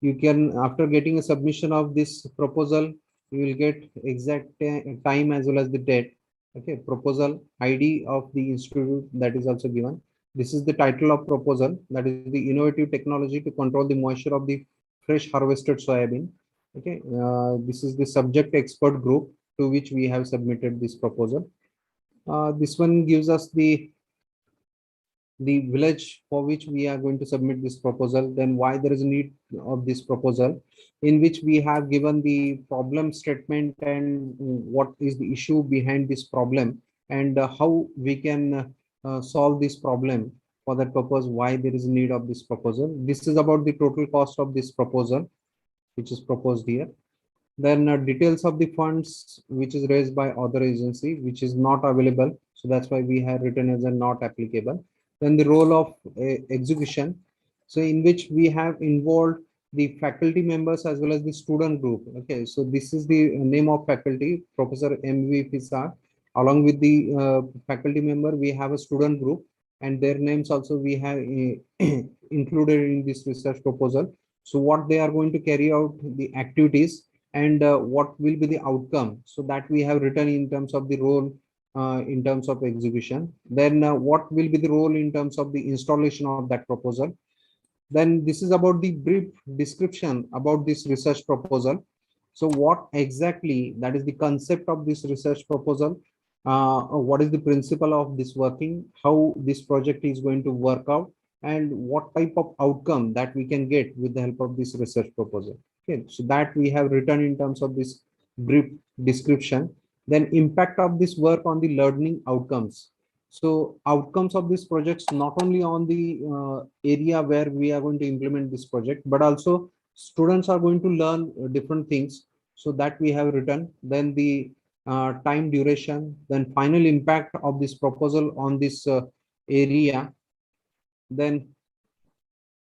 You can, after getting a submission of this proposal, you will get exact time as well as the date. Okay, proposal ID of the institute, that is also given. This is the title of proposal, that is the innovative technology to control the moisture of the fresh harvested soybean. Okay, this is the subject expert group to which we have submitted this proposal. This one gives us the the village for which we are going to submit this proposal, then why there is a need of this proposal, in which we have given the problem statement and what is the issue behind this problem, and how we can solve this problem. For that purpose, why there is a need of this proposal. This is about the total cost of this proposal, which is proposed here. Then details of the funds which is raised by other agency, which is not available. So that's why we have written as a not applicable. Then the role of execution. So in which we have involved the faculty members as well as the student group. Okay, so this is the name of faculty, Professor M.V. Fisar. Along with the faculty member, we have a student group, and their names also we have included in this research proposal. So what they are going to carry out the activities, and what will be the outcome, so that we have written in terms of the role in terms of execution. Then what will be the role in terms of the installation of that proposal. Then this is about the brief description about this research proposal. So what exactly, that is the concept of this research proposal, what is the principle of this working, how this project is going to work out, and what type of outcome that we can get with the help of this research proposal. Okay, so that we have written in terms of this brief description. Then impact of this work on the learning outcomes. So outcomes of these projects, not only on the area where we are going to implement this project, but also students are going to learn different things. So that we have written. Then the time duration, then final impact of this proposal on this area. Then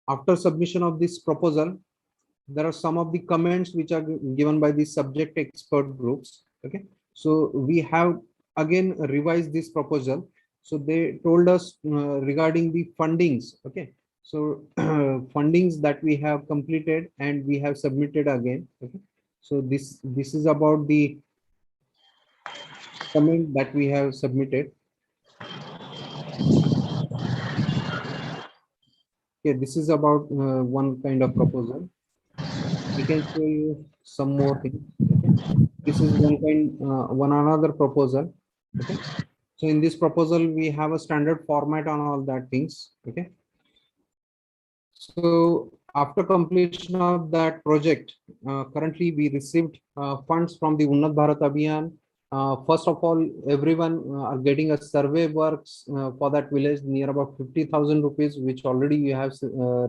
after submission of this proposal, there are some of the comments which are given by the subject expert groups. Okay, so we have again revised this proposal. So they told us regarding the fundings. Okay, so fundings that we have completed and we have submitted again. Okay, so this is about the comment that we have submitted. Okay, this is about one kind of proposal. I can show you some more things. Okay, this is one another proposal. Okay, so in this proposal we have a standard format on all that things. Okay, so after completion of that project, currently we received funds from the Unnat Bharat Abhiyan. First of all, everyone are getting a survey works for that village near about 50,000 rupees, which already you have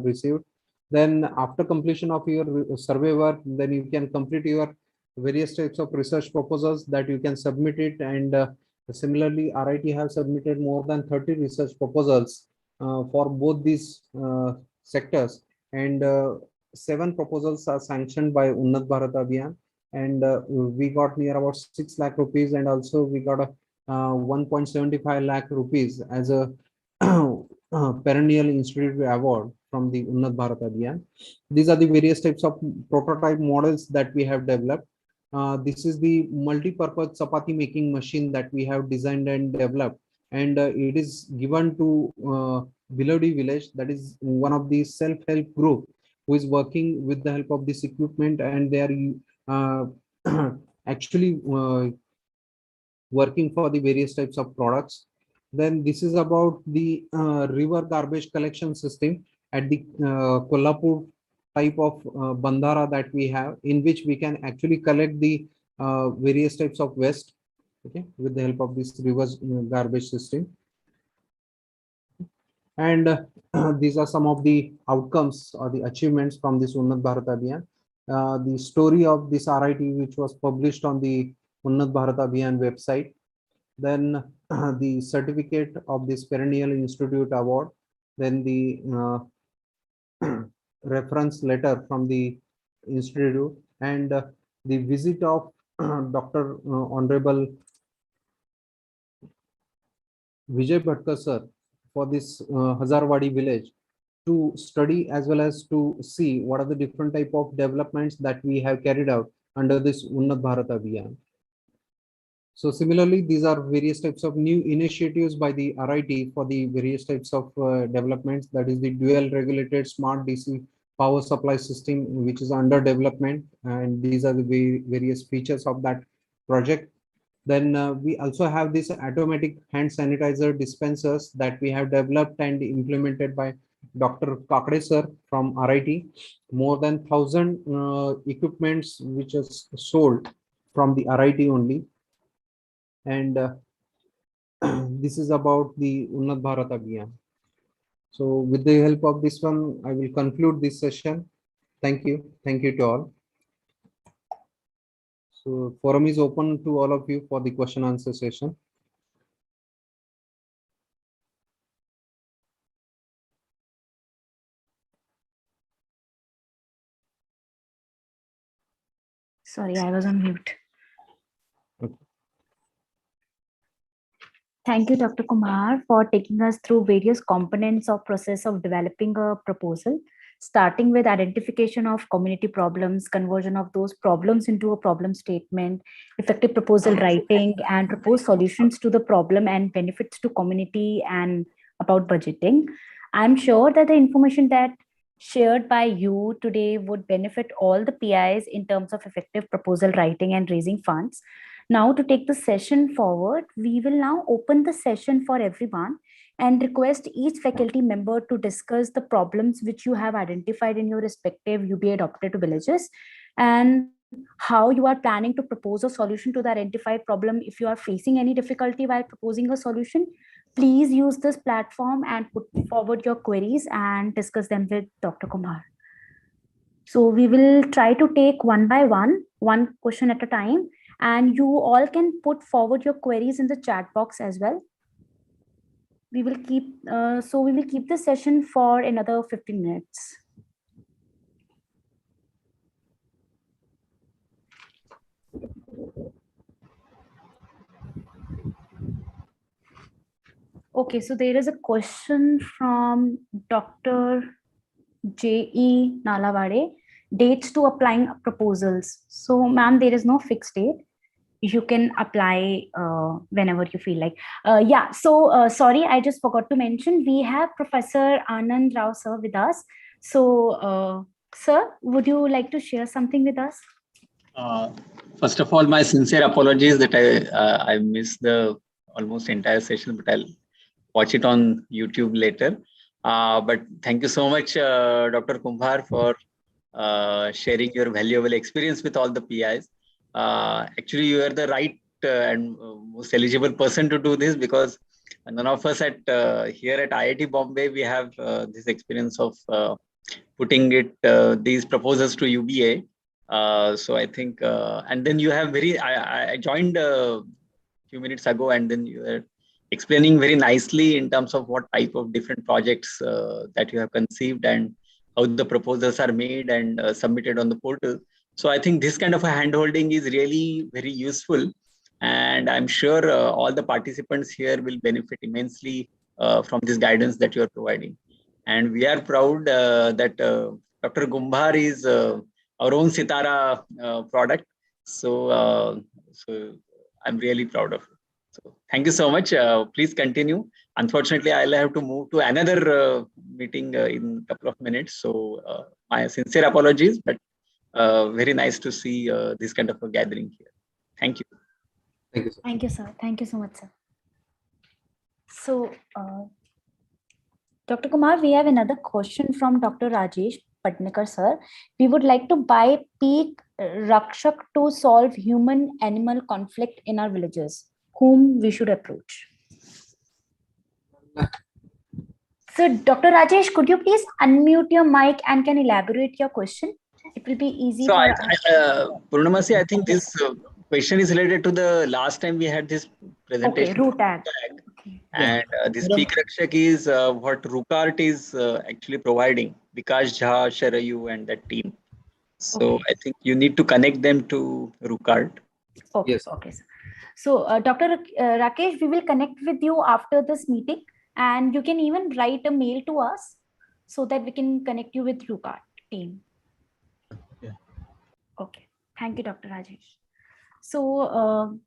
received. Then after completion of your survey work, then you can complete your various types of research proposals that you can submit it. And similarly, RIT have submitted more than 30 research proposals for both these sectors, and 7 proposals are sanctioned by Unnat Bharat Abhiyan, and we got near about 6 lakh rupees, and also we got a 1.75 lakh rupees as a perennial institute award from the Unnat Bharat Abhiyan. These are the various types of prototype models that we have developed. This is the multi-purpose chapati making machine that we have designed and developed, and it is given to Bilodi village, that is one of the self-help group who is working with the help of this equipment, and they are actually working for the various types of products. Then this is about the river garbage collection system at the Kolhapur type of bandara that we have, in which we can actually collect the various types of waste, okay, with the help of this reverse garbage system. And these are some of the outcomes or the achievements from this Unnat Bharat Abhiyan. The story of this RIT, which was published on the Unnat Bharat Abhiyan website. Then the certificate of this Perennial Institute Award. Then the reference letter from the institute, and the visit of Dr. Honorable Vijay Bhatkar sir for this Hazarwadi village to study as well as to see what are the different type of developments that we have carried out under this Unnat Bharat Abhiyan. So similarly, these are various types of new initiatives by the RIT for the various types of developments, that is the dual regulated smart DC power supply system, which is under development, and these are the various features of that project. Then we also have this automatic hand sanitizer dispensers that we have developed and implemented by Dr. Kakade sir from RIT. More than 1,000 equipments which is sold from the RIT only. And this is about the Unnat Bharat Abhiyan. So with the help of this one, I will conclude this session. Thank you. Thank you to all. So forum is open to all of you for the question answer session. Sorry, I was on mute. Okay. Thank you, Dr. Kumar, for taking us through various components of process of developing a proposal, starting with identification of community problems, conversion of those problems into a problem statement, effective proposal writing, and propose solutions to the problem and benefits to community, and about budgeting. I'm sure that the information that shared by you today would benefit all the PIs in terms of effective proposal writing and raising funds. Now, to take the session forward, we will now open the session for everyone and request each faculty member to discuss the problems which you have identified in your respective UBA adopted villages, and how you are planning to propose a solution to the identified problem. If you are facing any difficulty while proposing a solution, please use this platform and put forward your queries and discuss them with Dr. Kumar. So we will try to take one by one question at a time, and you all can put forward your queries in the chat box as well. We will keep the session for another 15 minutes. Okay, so there is a question from Dr. J.E. Nalavade. Dates to applying proposals. So, ma'am, there is no fixed date. You can apply whenever you feel like. Sorry, I just forgot to mention, we have Professor Anand Rao sir with us. So, sir, would you like to share something with us? First of all, my sincere apologies that I missed the almost entire session, but I'll watch it on YouTube later. But thank you so much, Dr. Kumbhar, for sharing your valuable experience with all the PIs. Actually, you are the right and most eligible person to do this, because none of us here at IIT Bombay, we have this experience of putting these proposals to UBA. So I think, and then you have I joined a few minutes ago, and then you are explaining very nicely in terms of what type of different projects that you have conceived and how the proposals are made and submitted on the portal. So I think this kind of a handholding is really very useful, and I'm sure all the participants here will benefit immensely from this guidance that you are providing. And we are proud that Dr. Kumbhar is our own Sitara product. So I'm really proud of it. So thank you so much. Please continue. Unfortunately, I'll have to move to another meeting in a couple of minutes. So my sincere apologies, but very nice to see this kind of a gathering here. Thank you. Thank you, sir. Thank you, sir. Thank you so much, sir. So, Dr. Kumar, we have another question from Dr. Rajesh Patnikar, sir. We would like to buy peak Rakshak to solve human-animal conflict in our villages. Whom we should approach? So, Dr. Rajesh, could you please unmute your mic and can elaborate your question? It will be easy so for us. Purnamasi, I think this question is related to the last time we had this presentation. Okay, RUTAG. Okay. And this peak Rakshak is what RUCART is actually providing, Vikas Jha, Sharayu and that team. So I think you need to connect them to RUCART. Okay, yes. Okay, sir. So, Dr. Rakesh, we will connect with you after this meeting, and you can even write a mail to us so that we can connect you with RUCART team. Yeah. Okay. Thank you, Dr. Rajesh. So,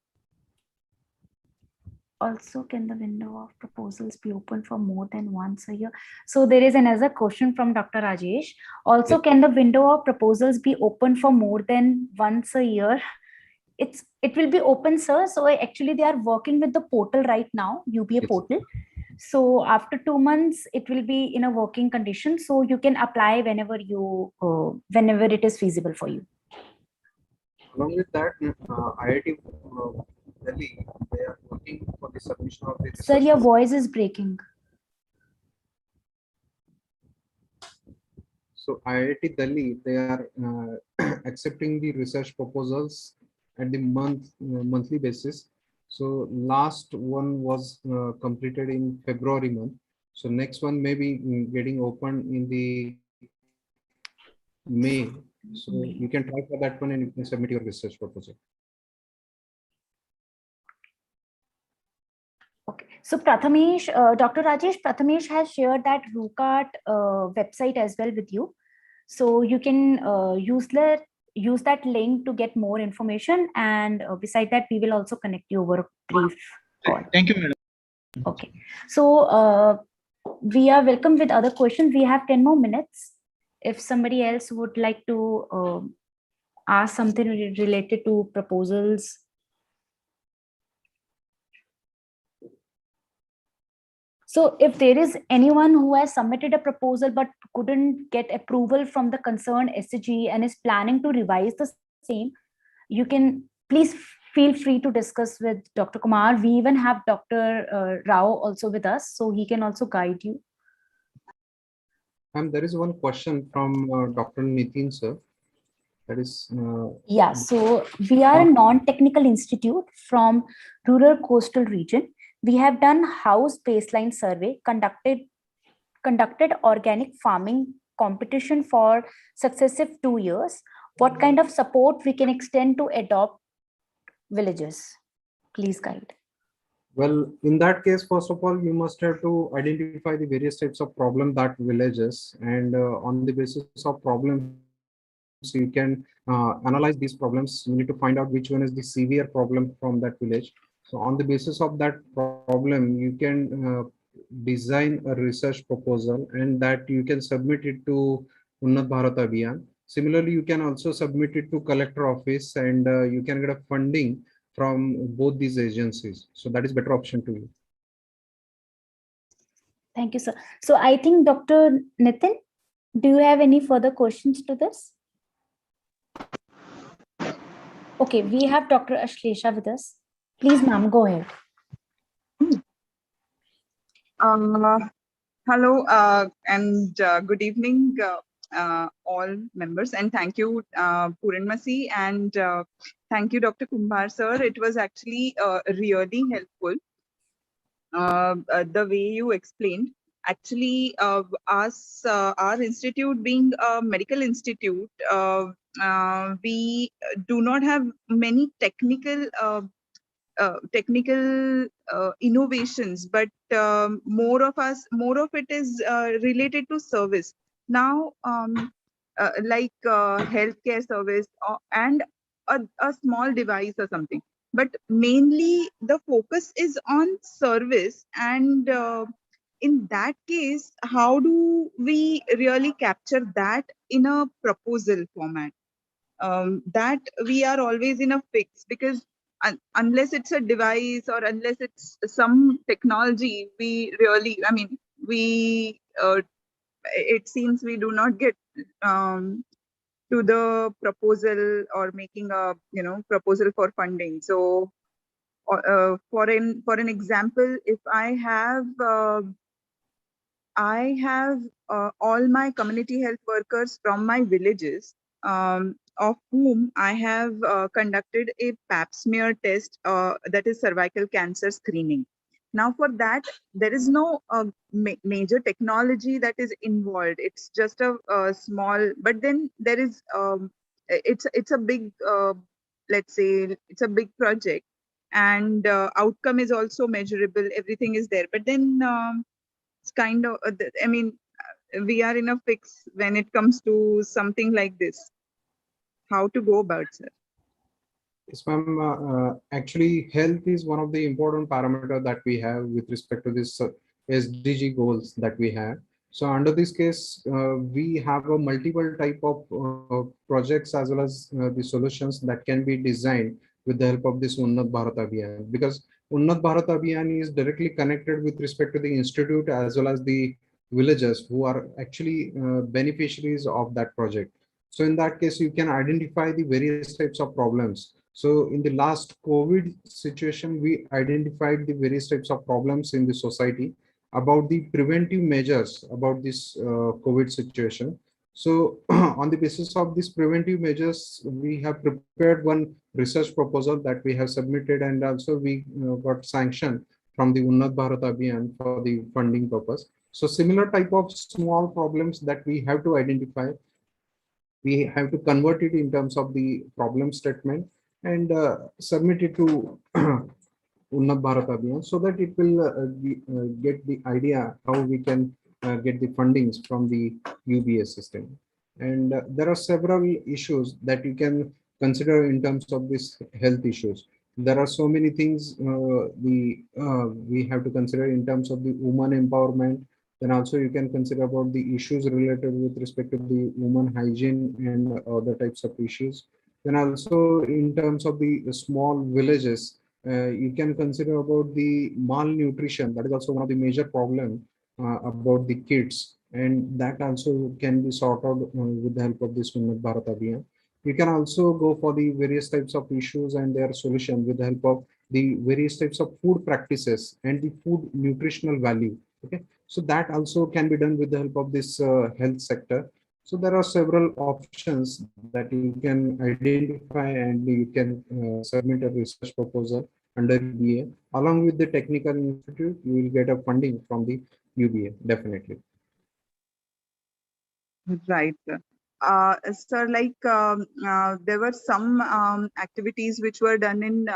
also, can the window of proposals be open for more than once a year? So there is another question from Dr. Rajesh. Also, can the window of proposals be open for more than once a year? it will be open, sir. So actually they are working with the portal right now, UBA Yes. portal. So after 2 months, it will be in a working condition. So you can apply whenever whenever it is feasible for you. Along with that, IIT Delhi, they are working for the submission of the Sir, research. your voice is breaking. So IIT Delhi, they are accepting the research proposals at the monthly basis. So last one was completed in February month. So next one may be getting open in the May. So you can try for that one and you can submit your research proposal. Okay. So Prathamesh, Dr. Rajesh, Prathamesh has shared that RUCAT website as well with you. So you can use that link to get more information. And beside that, we will also connect you over a brief call. Thank you, madam. Okay. So we are welcome with other questions. We have 10 more minutes. If somebody else would like to ask something related to proposals. So if there is anyone who has submitted a proposal but couldn't get approval from the concerned SCG and is planning to revise the same, you can please feel free to discuss with Dr. Kumar. We even have Dr. Rao also with us, so he can also guide you. There is one question from Dr. Nitin, sir. That is. Yeah, so we are a non-technical institute from rural coastal region. We have done house baseline survey, conducted organic farming competition for successive 2 years. What kind of support we can extend to adopt villages? Please guide. Well, in that case, first of all, you must have to identify the various types of problem that villages, and on the basis of problems, you can analyze these problems. You need to find out which one is the severe problem from that village. So on the basis of that problem, you can design a research proposal, and that you can submit it to Unnat Bharat Abhiyan. Similarly, you can also submit it to collector office, and you can get a funding from both these agencies. So that is better option to you. Thank you, sir. So I think Dr. Nitin, do you have any further questions to this? Okay, we have Dr. Ashlesha with us. Please, ma'am, go ahead. Hello and good evening, all members, and thank you, Puranmasi, and thank you, Dr. Kumar, sir. It was actually really helpful the way you explained. Actually, our institute being a medical institute, we do not have many technical innovations, but more of it is related to service. Now, like healthcare service and a small device or something. But mainly the focus is on service, and in that case, how do we really capture that in a proposal format? That we are always in a fix, because unless it's a device or unless it's some technology, we really, I mean, we it seems we do not get to the proposal or making a proposal for funding. So for an example, if I have all my community health workers from my villages, of whom I have conducted a pap smear test, that is cervical cancer screening. Now, for that, there is no major technology that is involved. It's just a small, but then there is, it's a big, let's say, it's a big project, and outcome is also measurable. Everything is there, but then it's kind of, I mean, we are in a fix when it comes to something like this. How to go about it? Yes, ma'am. Actually, health is one of the important parameter that we have with respect to this SDG goals that we have. So under this case, we have a multiple type of projects as well as the solutions that can be designed with the help of this Unnat Bharat Abhiyan, because Unnat Bharat Abhiyan is directly connected with respect to the institute as well as the villagers who are actually beneficiaries of that project. So in that case, you can identify the various types of problems. So in the last COVID situation, we identified the various types of problems in the society about the preventive measures about this COVID situation. So on the basis of these preventive measures, we have prepared one research proposal that we have submitted, and also we got sanction from the Unnat Bharat Abhiyan for the funding purpose. So similar type of small problems that we have to identify, we have to convert it in terms of the problem statement and submit it to Unnat Bharat Abhiyan, so that it will get the idea how we can get the fundings from the UBA system. And there are several issues that you can consider in terms of this health issues. There are so many things we have to consider in terms of the woman empowerment. Then also you can consider about the issues related with respect to the woman hygiene and other types of issues. Then also in terms of the small villages, you can consider about the malnutrition. That is also one of the major problem about the kids, and that also can be sorted out with the help of this Unnat Bharat Abhiyan. You can also go for the various types of issues and their solution with the help of the various types of food practices and the food nutritional value. Okay, so that also can be done with the help of this health sector. So there are several options that you can identify, and you can submit a research proposal under UBA. Along with the technical institute, you will get a funding from the UBA, definitely. Right. Sir, like there were some activities which were done in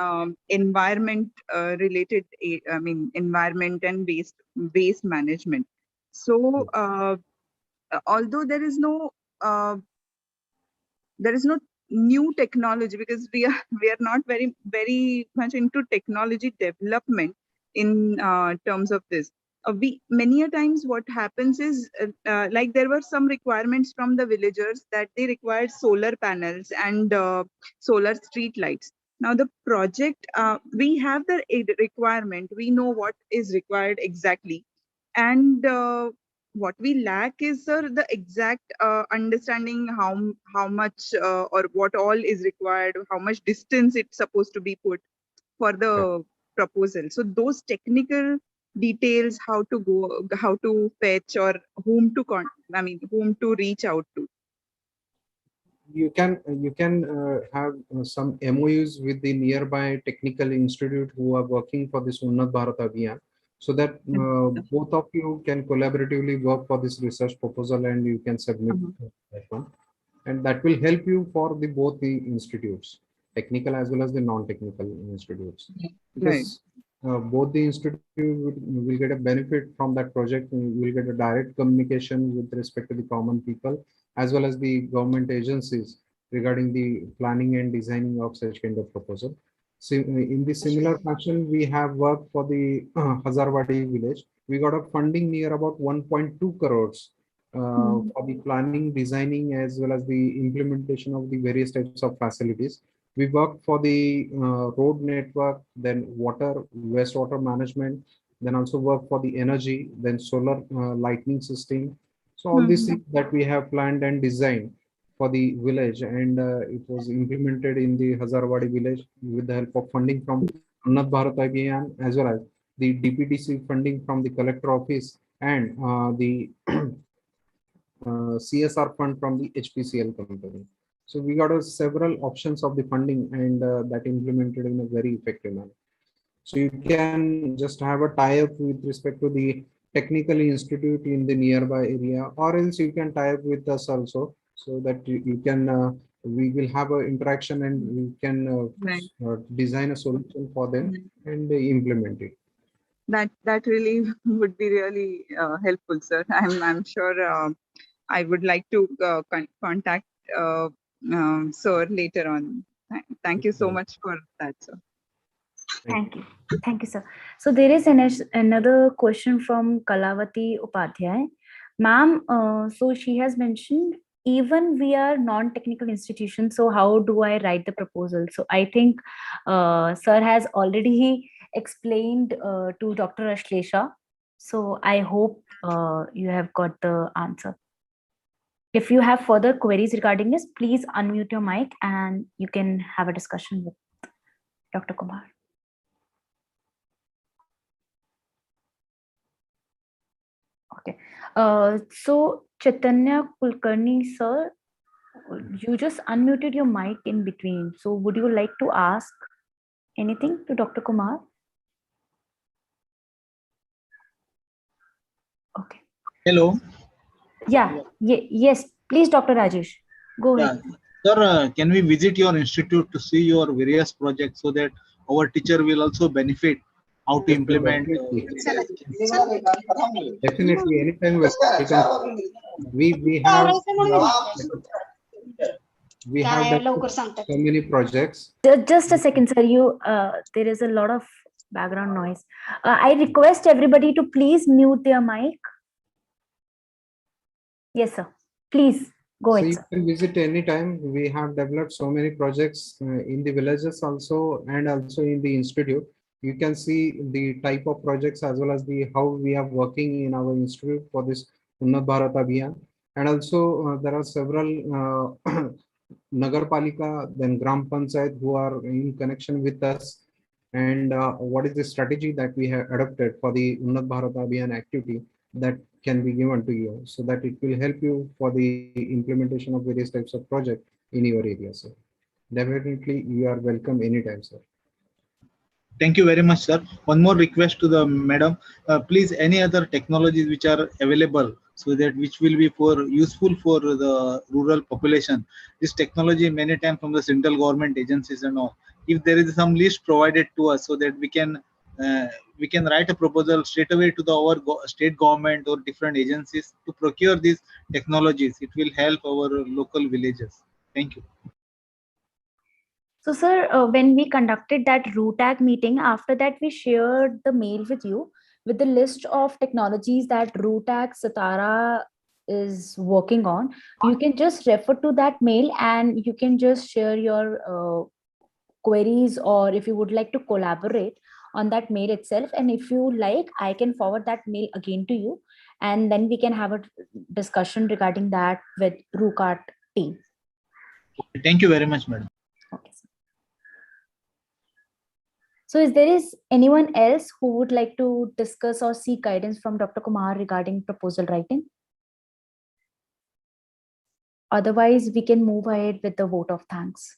environment related, I mean, environment and waste management. So, although uh, there is no new technology, because we are not very much into technology development in terms of this. We many a times what happens is like there were some requirements from the villagers that they required solar panels and solar street lights. Now the project, we have the requirement, we know what is required exactly, and what we lack is, sir, the exact understanding how much or what all is required, how much distance it's supposed to be put for the proposal. So those technical details, how to go, how to fetch, or whom to whom to reach out to. You can have some MOUs with the nearby technical institute who are working for this Unnat Bharat Abhiyan, so that both of you can collaboratively work for this research proposal and you can submit that one. And that will help you for the both the institutes, technical as well as the non-technical institutes, Right. because both the institute will get a benefit from that project. We will get a direct communication with respect to the common people as well as the government agencies regarding the planning and designing of such kind of proposal. So in the similar fashion, we have worked for the Hazarwadi village. We got a funding near about 1.2 crores for the planning, designing, as well as the implementation of the various types of facilities. We worked for the road network, then water, wastewater management, then also work for the energy, then solar lightning system. So all these things that we have planned and designed for the village, and it was implemented in the Hazarwadi village with the help of funding from Unnat Bharat Abhiyan, as well as the DPDC funding from the collector office and the CSR fund from the HPCL company. So we got several options of the funding, and that implemented in a very effective manner. So you can just have a tie-up with respect to the technical institute in the nearby area, or else you can tie up with us also, so that you can we will have an interaction and we can Right. design a solution for them and implement it. That really would be really helpful, sir. I'm sure I would like to contact sir later on. Thank you so much for that, sir. Thank you. Thank you, sir. So there is another question from Kalavati Upadhyay. Ma'am, so she has mentioned even we are non-technical institutions, so how do I write the proposal? So I think sir has already explained to Dr. Ashlesha. So I hope you have got the answer. If you have further queries regarding this, please unmute your mic and you can have a discussion with Dr. Kumar. Okay. So Chaitanya Kulkarni sir, you just unmuted your mic in between. So would you like to ask anything to Dr. Kumar? Okay. Hello. Yeah. Yes. Please, Dr. Rajesh. Go ahead. Sir, can we visit your institute to see your various projects so that our teacher will also benefit how to implement? Definitely, anytime we have so many projects. Just a second, sir. There is a lot of background noise. I request everybody to please mute their mic. Yes, sir. Please go So ahead, you sir. can visit anytime. We have developed so many projects in the villages also, and also in the institute. You can see the type of projects as well as the how we are working in our institute for this Unnat Bharat Abhiyan. And also there are several Nagarpalika, then Gram Panchayat who are in connection with us. And what is the strategy that we have adopted for the Unnat Bharat Abhiyan activity that can be given to you so that it will help you for the implementation of various types of project in your area, sir. Definitely, you are welcome anytime, sir. Thank you very much, sir. One more request to the madam. Please, any other technologies which are available so that which will be for useful for the rural population. This technology many times from the central government agencies and all. If there is some list provided to us so that we can write a proposal straight away to the state government or different agencies to procure these technologies. It will help our local villages. Thank you. So, sir, when we conducted that RUTAG meeting, after that we shared the mail with you with the list of technologies that RUTAG Satara is working on. You can just refer to that mail and you can just share your queries, or if you would like to collaborate on that mail itself. And if you like, I can forward that mail again to you, and then we can have a discussion regarding that with RUCAT team. Thank you very much, madam. Okay. So is there anyone else who would like to discuss or seek guidance from Dr. Kumar regarding proposal writing? Otherwise, we can move ahead with the vote of thanks.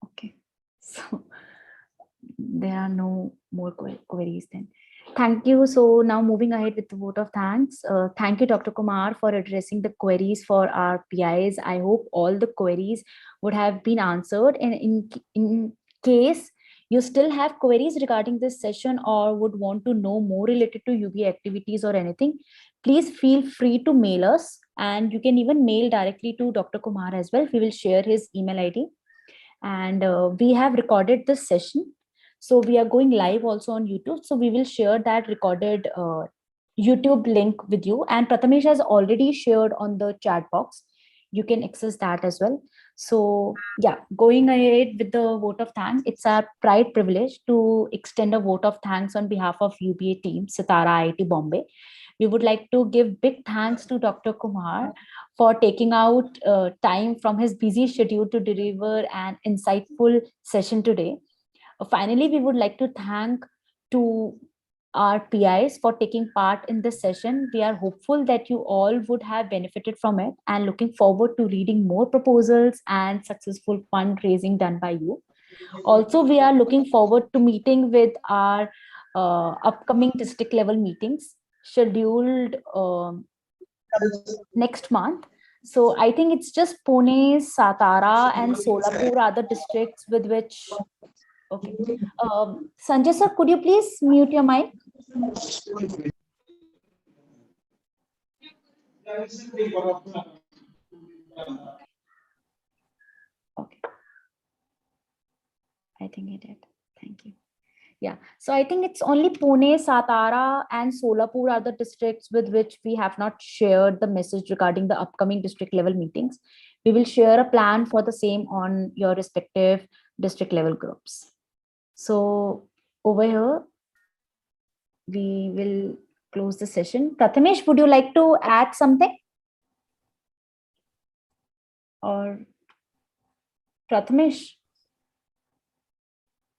Okay. So there are no more queries then. Thank you. So now moving ahead with the vote of thanks. Thank you, Dr. Kumar, for addressing the queries for our PIs. I hope all the queries would have been answered. And in case you still have queries regarding this session or would want to know more related to UBA activities or anything, please feel free to mail us. And you can even mail directly to Dr. Kumar as well. We will share his email ID. And we have recorded this session. So we are going live also on YouTube. So we will share that recorded YouTube link with you. And Prathamesh has already shared on the chat box. You can access that as well. So yeah, going ahead with the vote of thanks. It's our pride privilege to extend a vote of thanks on behalf of UBA team, Sitara IIT Bombay. We would like to give big thanks to Dr. Kumar for taking out time from his busy schedule to deliver an insightful session today. Finally, we would like to thank to our PIs for taking part in this session. We are hopeful that you all would have benefited from it and looking forward to reading more proposals and successful fundraising done by you. Also, we are looking forward to meeting with our upcoming district level meetings scheduled next month. So I think it's just Pune, Satara, and Solapur are the districts with which. Okay. Sanjay sir, could you please mute your mic? Okay. I think he did. Thank you. Yeah, so I think it's only Pune, Satara, and Solapur are the districts with which we have not shared the message regarding the upcoming district level meetings. We will share a plan for the same on your respective district level groups. So over here, we will close the session. Prathamesh, would you like to add something? Or Prathamesh?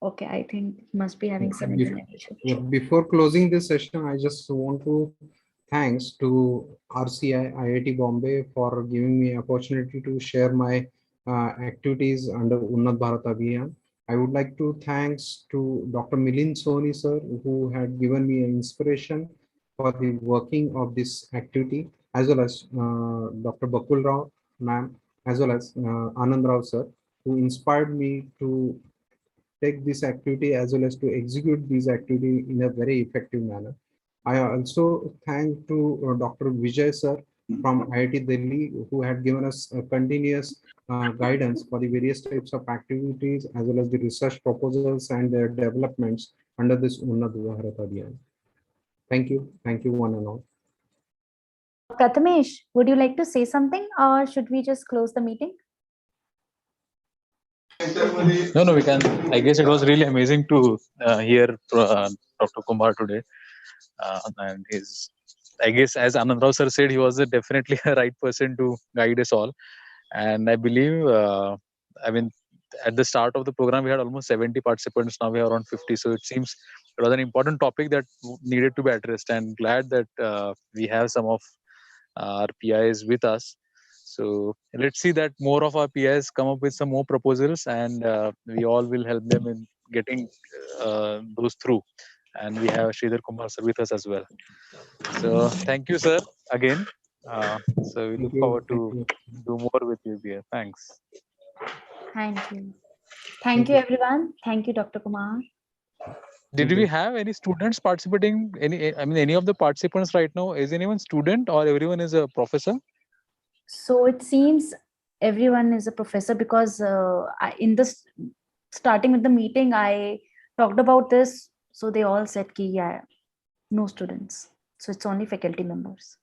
Okay, I think must be having some internet issue. Yeah, before closing this session, I just want to thanks to RCI IIT Bombay for giving me opportunity to share my activities under Unnat Bharat Abhiyan. I would like to thanks to Dr. Milind Soni sir, who had given me an inspiration for the working of this activity, as well as Dr. Bakul Rao ma'am, as well as Anand Rao sir, who inspired me to take this activity as well as to execute these activity in a very effective manner. I also thank to Dr. Vijay sir from IIT Delhi, who had given us a continuous guidance for the various types of activities as well as the research proposals and their developments under this Unnat Bharat Abhiyan. Thank you one and all. Prathamesh, would you like to say something or should we just close the meeting? No, we can. I guess it was really amazing to hear Dr. Kumar today. And I guess, as Anand Rao sir said, he was definitely a right person to guide us all. And I believe, at the start of the program, we had almost 70 participants. Now we are around 50. So it seems it was an important topic that needed to be addressed. And glad that we have some of our PIs with us. So let's see that more of our PIs come up with some more proposals, and we all will help them in getting those through. And we have Sridhar Kumar sir with us as well. So thank you, sir, again. So we look forward to do more with you here. Thanks. Thank you. Thank you, everyone. Thank you, Dr. Kumar. Did we have any students participating? Any of the participants right now, is anyone student or everyone is a professor? So it seems everyone is a professor because in this starting with the meeting, I talked about this. So they all said, ki, yeah, no students. So it's only faculty members.